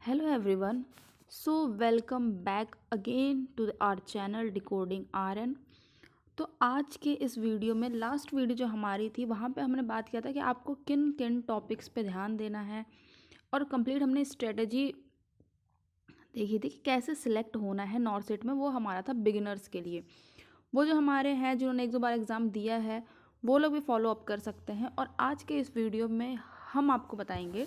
Hello everyone. So welcome back again to our channel Decoding RN. तो आज के इस वीडियो में लास्ट वीडियो जो हमारी थी वहाँ पे हमने बात किया था कि आपको किन किन टॉपिक्स पे ध्यान देना है और कंप्लीट हमने स्ट्रेटजी देखी थी कि कैसे सिलेक्ट होना है नॉर्सेट में। वो हमारा था बिगिनर्स के लिए। वो जो हमारे हैं जिन्होंने एक दो बार एग्ज़ाम दिया है वो लोग भी फॉलो अप कर सकते हैं। और आज के इस वीडियो में हम आपको बताएंगे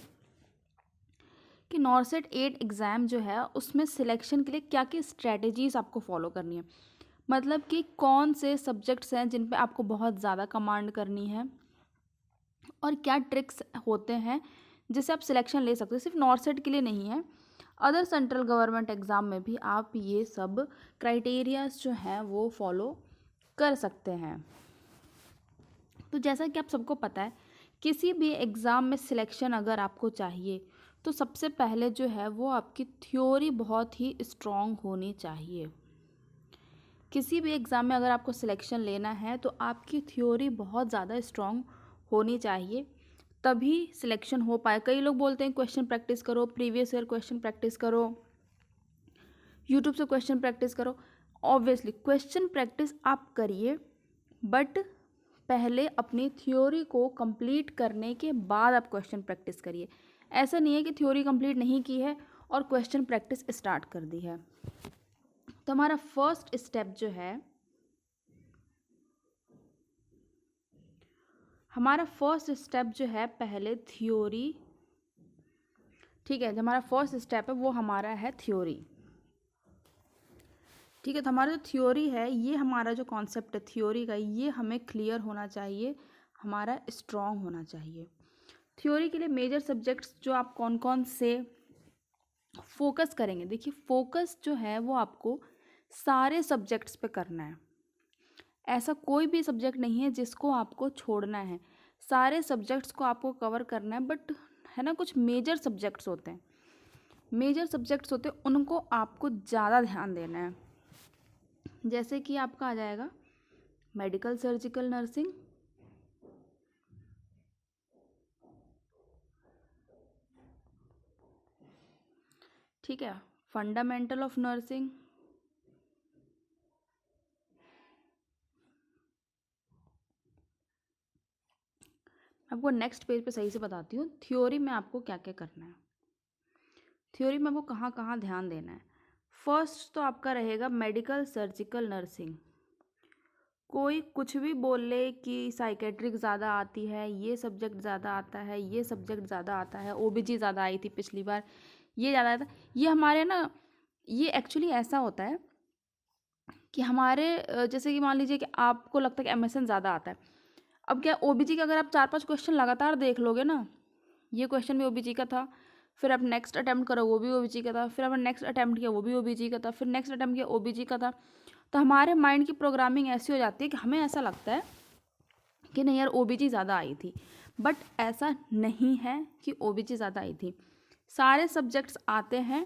कि नॉर्सेट 8 एग्ज़ाम जो है उसमें सिलेक्शन के लिए क्या क्या स्ट्रैटेजीज़ आपको फॉलो करनी है। मतलब कि कौन से सब्जेक्ट्स हैं जिन पे आपको बहुत ज़्यादा कमांड करनी है और क्या ट्रिक्स होते हैं जिससे आप सिलेक्शन ले सकते हो। सिर्फ नॉर्सेट के लिए नहीं है, अदर सेंट्रल गवर्नमेंट एग्ज़ाम में भी आप ये सब क्राइटेरियाज जो हैं वो फॉलो कर सकते हैं। तो जैसा कि आप सबको पता है, किसी भी एग्ज़ाम में सिलेक्शन अगर आपको चाहिए तो सबसे पहले जो है वो आपकी थ्योरी बहुत ही स्ट्रॉन्ग होनी चाहिए। किसी भी एग्ज़ाम में अगर आपको सिलेक्शन लेना है तो आपकी थ्योरी बहुत ज़्यादा स्ट्रॉन्ग होनी चाहिए, तभी सिलेक्शन हो पाए। कई लोग बोलते हैं क्वेश्चन प्रैक्टिस करो, प्रीवियस ईयर क्वेश्चन प्रैक्टिस करो, यूट्यूब से क्वेश्चन प्रैक्टिस करो। ऑब्वियसली क्वेश्चन प्रैक्टिस आप करिए, बट पहले अपनी थ्योरी को कंप्लीट करने के बाद आप क्वेश्चन प्रैक्टिस करिए। ऐसा नहीं है कि थ्योरी कंप्लीट नहीं की है और क्वेश्चन प्रैक्टिस स्टार्ट कर दी है। तो हमारा फर्स्ट स्टेप जो है, पहले थ्योरी, ठीक है, जो हमारा फर्स्ट स्टेप है वो हमारा है थ्योरी। ठीक है, तो हमारा जो थ्योरी है, ये हमारा जो कॉन्सेप्ट है थ्योरी का, ये हमें क्लियर होना चाहिए, हमारा स्ट्रॉन्ग होना चाहिए। थ्योरी के लिए मेजर सब्जेक्ट्स जो आप कौन कौन से फोकस करेंगे, देखिए फोकस जो है वो आपको सारे सब्जेक्ट्स पे करना है। ऐसा कोई भी सब्जेक्ट नहीं है जिसको आपको छोड़ना है, सारे सब्जेक्ट्स को आपको कवर करना है। बट है ना, कुछ मेजर सब्जेक्ट्स होते हैं, उनको आपको ज़्यादा ध्यान देना है। जैसे कि आपका आ जाएगा मेडिकल सर्जिकल नर्सिंग, ठीक है, फंडामेंटल ऑफ नर्सिंग, आपको नेक्स्ट पेज पे सही से बताती हूँ थ्योरी में आपको क्या क्या करना है, थ्योरी में आपको कहाँ कहाँ ध्यान देना है। फर्स्ट तो आपका रहेगा मेडिकल सर्जिकल नर्सिंग। कोई कुछ भी बोल ले कि साइकेट्रिक ज़्यादा आती है, ये सब्जेक्ट ज़्यादा आता है, ये सब्जेक्ट ज़्यादा आता है, ओबीजी ज़्यादा आई थी पिछली बार, ये ज़्यादा आता है, ये हमारे ना, ये एक्चुअली ऐसा होता है कि हमारे जैसे कि मान लीजिए कि आपको लगता है कि एमएसएन ज़्यादा आता है। अब क्या ओबीजी का अगर आप 4-5 क्वेश्चन लगातार देख लोगे ना, ये क्वेश्चन भी ओबीजी का था, फिर आप नेक्स्ट अटैम्प्ट करो वो भी ओबीजी का था, फिर आपने नेक्स्ट अटैम्प्ट किया वो भी ओबीजी का था, फिर नेक्स्ट अटैम्प्ट किया ओबीजी का था, तो हमारे माइंड की प्रोग्रामिंग ऐसी हो जाती है कि हमें ऐसा लगता है कि नहीं यार ओबीजी ज़्यादा आई थी। बट ऐसा नहीं है कि ओबीजी ज़्यादा आई थी, सारे सब्जेक्ट्स आते हैं।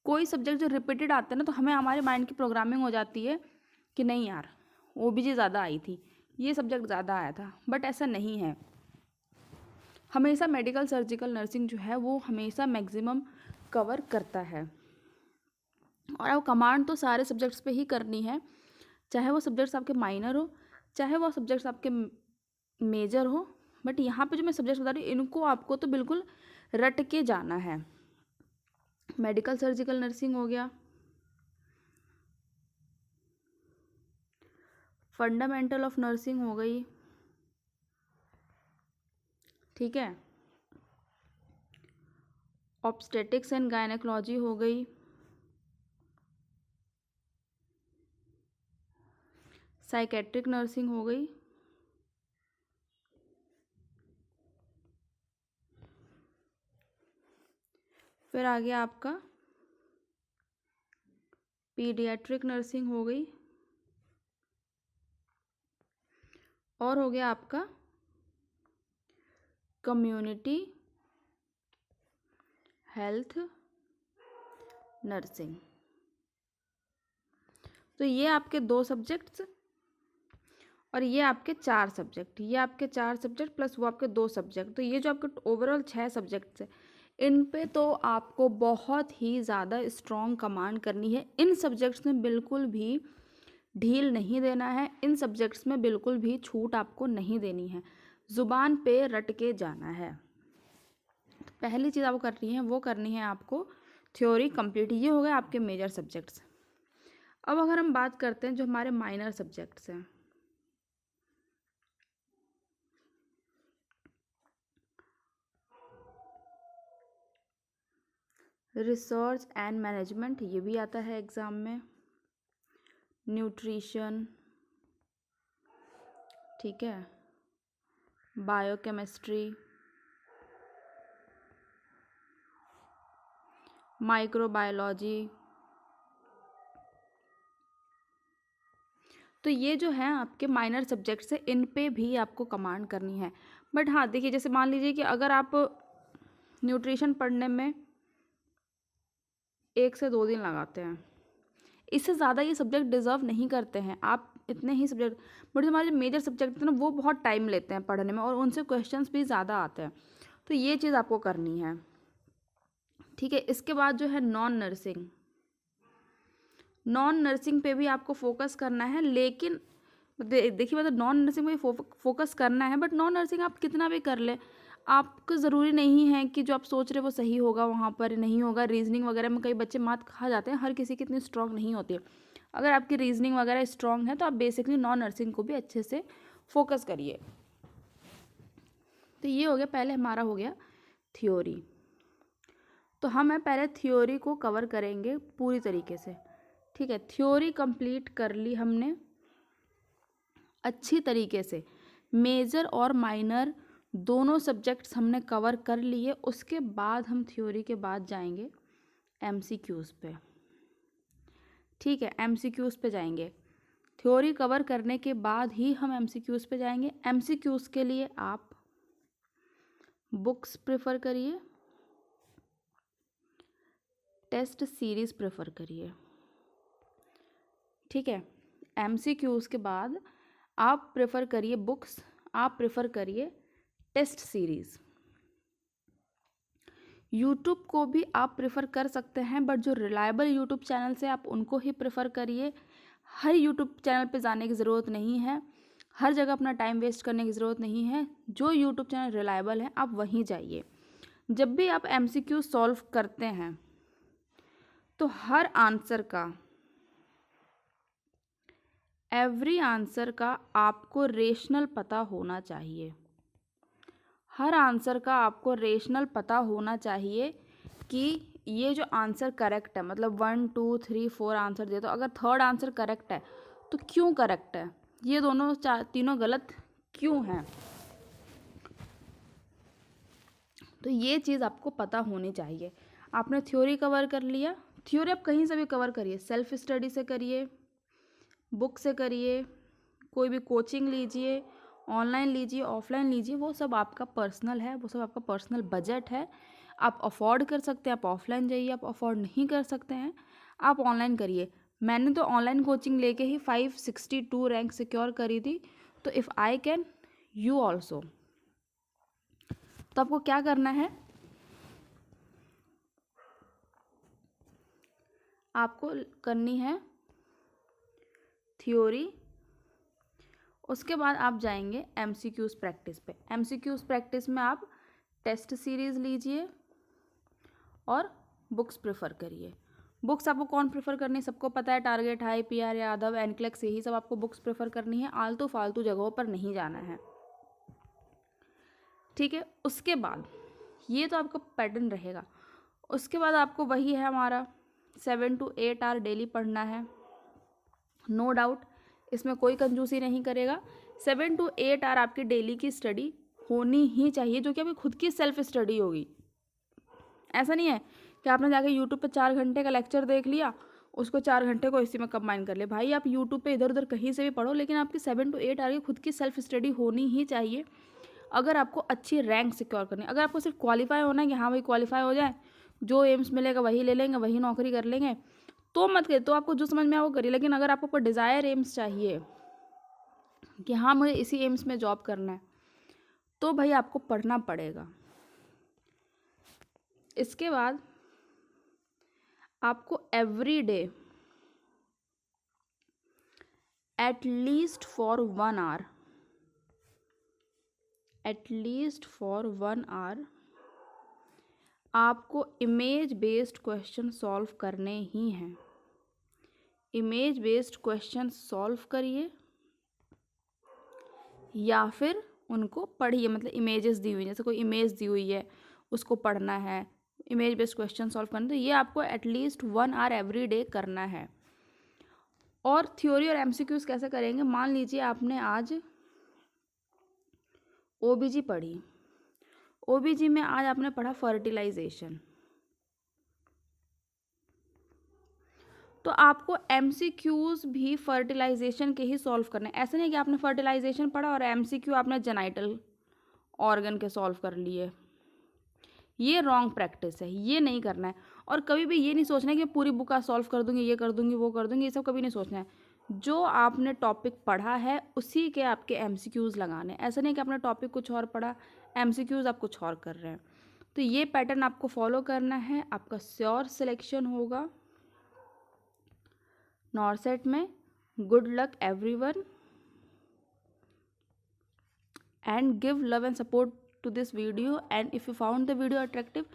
कोई सब्जेक्ट जो रिपीटेड आते हैं ना, तो हमें हमारे माइंड की प्रोग्रामिंग हो जाती है कि नहीं यार ओबीजी ज़्यादा आई थी, ये सब्जेक्ट ज़्यादा आया था। बट ऐसा नहीं है, हमेशा मेडिकल सर्जिकल नर्सिंग जो है वो हमेशा मैक्सिमम कवर करता है। और अब कमांड तो सारे सब्जेक्ट्स पे ही करनी है, चाहे वो सब्जेक्ट्स आपके माइनर हो, चाहे वो सब्जेक्ट्स आपके मेजर हो। बट यहाँ पे जो मैं सब्जेक्ट्स बता रही हूँ इनको आपको तो बिल्कुल रट के जाना है। मेडिकल सर्जिकल नर्सिंग हो गया, फंडामेंटल ऑफ नर्सिंग हो गई, ठीक है, ऑब्स्टेटिक्स एंड गायनेकोलॉजी हो गई, साइकेट्रिक नर्सिंग हो गई, फिर आ गया आपका पीडियाट्रिक नर्सिंग हो गई, और हो गया आपका कम्युनिटी हेल्थ नर्सिंग। तो ये आपके 2 सब्जेक्ट्स और ये आपके 4 सब्जेक्ट, ये आपके 4 सब्जेक्ट प्लस वो आपके 2 सब्जेक्ट। तो ये जो आपके ओवरऑल 6 सब्जेक्ट्स है, इन पे तो आपको बहुत ही ज़्यादा स्ट्रॉन्ग कमांड करनी है। इन सब्जेक्ट्स में बिल्कुल भी ढील नहीं देना है, इन सब्जेक्ट्स में बिल्कुल भी छूट आपको नहीं देनी है, ज़ुबान पे रट के जाना है। तो पहली चीज़ आपको करनी है वो करनी है आपको थ्योरी कंप्लीट। ये हो गए आपके मेजर सब्जेक्ट्स। अब अगर हम बात करते हैं जो हमारे माइनर सब्जेक्ट्स हैं, रिसर्च एंड मैनेजमेंट, ये भी आता है एग्ज़ाम में, न्यूट्रिशन, ठीक है, बायोकेमिस्ट्री, माइक्रोबायोलॉजी, तो ये जो है आपके माइनर सब्जेक्ट्स है, इन पे भी आपको कमांड करनी है। बट हाँ देखिए, जैसे मान लीजिए कि अगर आप न्यूट्रिशन पढ़ने में 1 से 2 दिन लगाते हैं, इससे ज़्यादा ये सब्जेक्ट डिज़र्व नहीं करते हैं। आप इतने ही सब्जेक्ट, बट जो हमारे मेजर सब्जेक्ट हैं ना वो बहुत टाइम लेते हैं पढ़ने में और उनसे क्वेश्चंस भी ज़्यादा आते हैं, तो ये चीज़ आपको करनी है, ठीक है। इसके बाद जो है नॉन नर्सिंग, नॉन नर्सिंग पे भी आपको फोकस करना है, लेकिन देखिए मतलब नॉन नर्सिंग पे फोकस करना है, बट नॉन नर्सिंग आप कितना भी कर ले, आपको ज़रूरी नहीं है कि जो आप सोच रहे वो सही होगा, वहाँ पर नहीं होगा। रीजनिंग वगैरह में कई बच्चे मात खा जाते हैं, हर किसी की इतनी स्ट्रांग नहीं होती है। अगर आपकी रीजनिंग वगैरह स्ट्रांग है तो आप बेसिकली नॉन नर्सिंग को भी अच्छे से फोकस करिए। तो ये हो गया, पहले हमारा हो गया थ्योरी। तो हम पहले थ्योरी को कवर करेंगे पूरी तरीके से, ठीक है। थ्योरी कंप्लीट कर ली हमने अच्छी तरीके से, मेजर और माइनर दोनों सब्जेक्ट्स हमने कवर कर लिए। उसके बाद हम थ्योरी के बाद जाएंगे एमसीक्यूज़ पे, ठीक है, एमसीक्यूज़ पे जाएंगे। थ्योरी कवर करने के बाद ही हम एमसीक्यूज़ पे जाएंगे। एमसीक्यूज़ के लिए आप बुक्स प्रेफर करिए, टेस्ट सीरीज़ प्रेफर करिए, ठीक है। एमसीक्यूज़ के बाद आप प्रेफर करिए बुक्स, आप प्रेफर करिए टेस्ट सीरीज़। यूट्यूब को भी आप प्रेफर कर सकते हैं, बट जो रिलायबल यूट्यूब चैनल से आप उनको ही प्रेफर करिए। हर यूट्यूब चैनल पे जाने की ज़रूरत नहीं है, हर जगह अपना टाइम वेस्ट करने की ज़रूरत नहीं है। जो यूट्यूब चैनल रिलायबल है आप वहीं जाइए। जब भी आप एमसीक्यू सॉल्व करते हैं तो हर आंसर का, एवरी आंसर का आपको रेशनल पता होना चाहिए। हर आंसर का आपको रेशनल पता होना चाहिए कि ये जो आंसर करेक्ट है, मतलब 1 2 3 4 आंसर दे, तो अगर थर्ड आंसर करेक्ट है तो क्यों करेक्ट है, ये दोनों तीनों गलत क्यों हैं, तो ये चीज़ आपको पता होनी चाहिए। आपने थ्योरी कवर कर लिया, थ्योरी आप कहीं से भी कवर करिए, सेल्फ स्टडी से करिए, बुक से करिए, कोई भी कोचिंग लीजिए, ऑनलाइन लीजिए, ऑफलाइन लीजिए, वो सब आपका पर्सनल है, वो सब आपका पर्सनल बजट है। आप अफोर्ड कर सकते हैं आप ऑफलाइन जाइए, आप अफोर्ड नहीं कर सकते हैं आप ऑनलाइन करिए। मैंने तो ऑनलाइन कोचिंग लेके ही 562 रैंक सिक्योर करी थी, तो if I can you also. तो आपको क्या करना है, आपको करनी है थ्योरी, उसके बाद आप जाएंगे एमसीक्यूज़ प्रैक्टिस पे। एमसीक्यूज़ प्रैक्टिस में आप टेस्ट सीरीज़ लीजिए और बुक्स प्रेफर करिए। बुक्स आपको कौन प्रेफर करनी है, सबको पता है, target high, PR Yadav, NCLEX, यही सब आपको बुक्स प्रेफर करनी है। आलतू फालतू जगहों पर नहीं जाना है, ठीक है। उसके बाद ये तो आपका पैटर्न रहेगा। उसके बाद आपको वही है हमारा 7 to 8 आवर डेली पढ़ना है, नो डाउट, इसमें कोई कंजूसी नहीं करेगा। 7 to 8 आवर आपकी डेली की स्टडी होनी ही चाहिए, जो कि आपकी खुद की सेल्फ स्टडी होगी। ऐसा नहीं है कि आपने जाके यूट्यूब पे 4 घंटे का लेक्चर देख लिया, उसको 4 घंटे को इसी में कंबाइन कर ले। भाई आप यूट्यूब पे इधर उधर कहीं से भी पढ़ो, लेकिन आपकी 7 to 8 आवर की खुद की सेल्फ स्टडी होनी ही चाहिए अगर आपको अच्छी रैंक सिक्योर करनी है। अगर आपको सिर्फ क्वालिफाई होना है कि हाँ भाई क्वालिफाई हो जाए, जो एम्स मिलेगा वही ले लेंगे, वही नौकरी कर लेंगे, तो मत करिए, तो आपको जो समझ में आए वो करिए। लेकिन अगर आपको डिज़ायर एम्स चाहिए कि हाँ मुझे इसी एम्स में जॉब करना है, तो भाई आपको पढ़ना पड़ेगा। इसके बाद आपको every day at least for 1 hour आपको इमेज बेस्ड क्वेश्चन सॉल्व करने ही हैं। इमेज बेस्ड क्वेश्चन सॉल्व करिए या फिर उनको पढ़िए, मतलब इमेजेस दी हुई, जैसे कोई इमेज दी हुई है उसको पढ़ना है, इमेज बेस्ड क्वेश्चन सॉल्व करना, तो ये आपको एटलीस्ट 1 आवर एवरी डे करना है। और थ्योरी और एमसीक्यूज कैसे करेंगे, मान लीजिए आपने आज ओबीजी पढ़ी, ओबीजी में आज आपने पढ़ा फर्टिलाइजेशन, तो आपको एमसीक्यूज भी फर्टिलाइजेशन के ही सॉल्व करने हैं। ऐसा नहीं कि आपने फर्टिलाइजेशन पढ़ा और एमसीक्यू आपने जेनाइटल ऑर्गन के सॉल्व कर लिए, ये रॉन्ग प्रैक्टिस है, ये नहीं करना है। और कभी भी ये नहीं सोचना है कि पूरी बुक आज सॉल्व कर दूंगी, ये कर दूंगी, वो कर दूंगी, ये सब कभी नहीं सोचना है। जो आपने टॉपिक पढ़ा है उसी के आपके एमसीक्यूज लगाने, ऐसा नहीं कि आपने टॉपिक कुछ और पढ़ा, एमसीक्यूज आप कुछ और कर रहे हैं। तो ये पैटर्न आपको फॉलो करना है, आपका श्योर सिलेक्शन होगा नॉर्सेट में। Good luck everyone and give love and support to this video, and if you found the video attractive,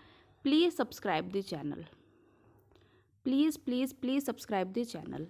please subscribe the channel. Please subscribe the channel.